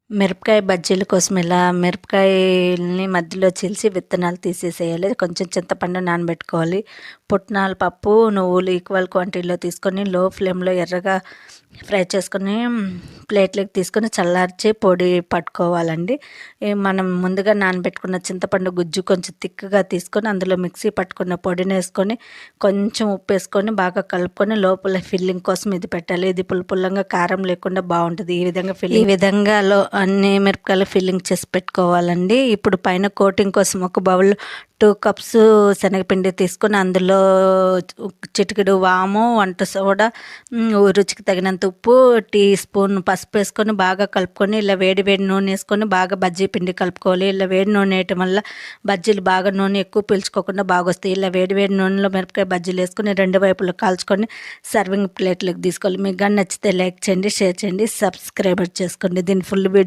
మిరపకాయ బజ్జీల కోసం ఇలా మిరపకాయలని మధ్యలో చీల్చి విత్తనాలు తీసేసేయాలి. కొంచెం చింతపండు నానబెట్టుకోవాలి. పుట్నాల పప్పు, నువ్వులు ఈక్వల్ క్వాంటిటీలో తీసుకొని లో ఫ్లేమ్లో ఎర్రగా ఫ్రై చేసుకొని ప్లేట్లోకి తీసుకొని చల్లార్చి పొడి పట్టుకోవాలండి. మనం ముందుగా నానబెట్టుకున్న చింతపండు గుజ్జు కొంచెం తిక్కుగా తీసుకొని అందులో మిక్సీ పట్టుకున్న పొడిని వేసుకొని కొంచెం ఉప్పు వేసుకొని బాగా కలుపుకొని లోపల ఫిల్లింగ్ కోసం ఇది పెట్టాలి. ఇది పుల్లంగా కారం లేకుండా బాగుంటుంది. ఈ విధంగా అన్ని మిరపకాయలు ఫిల్లింగ్ చేసి పెట్టుకోవాలండి. ఇప్పుడు పైన కోటింగ్ కోసం ఒక బౌల్ 2 కప్స్ శనగపిండి తీసుకొని అందులో చిటికెడు వాము, వంట సోడా, రుచికి తగినంత ఉప్పు, టీ స్పూన్ పసుపు వేసుకొని బాగా కలుపుకొని ఇలా వేడి నూనె వేసుకొని బాగా బజ్జీ పిండి కలుపుకోవాలి. ఇలా వేడి నూనె వేయటం వల్ల బజ్జీలు బాగా నూనె ఎక్కువ పీల్చుకోకుండా బాగా వస్తాయి. ఇలా వేడి నూనెలో మిరపకాయ బజ్జీలు వేసుకొని 2 వైపులు కాల్చుకొని సర్వింగ్ ప్లేట్లోకి తీసుకోవాలి. మీకు కానీ నచ్చితే లైక్ చేయండి, షేర్ చేయండి, సబ్స్క్రైబ్ చేసుకోండి. దీని ఫుల్ వీడియో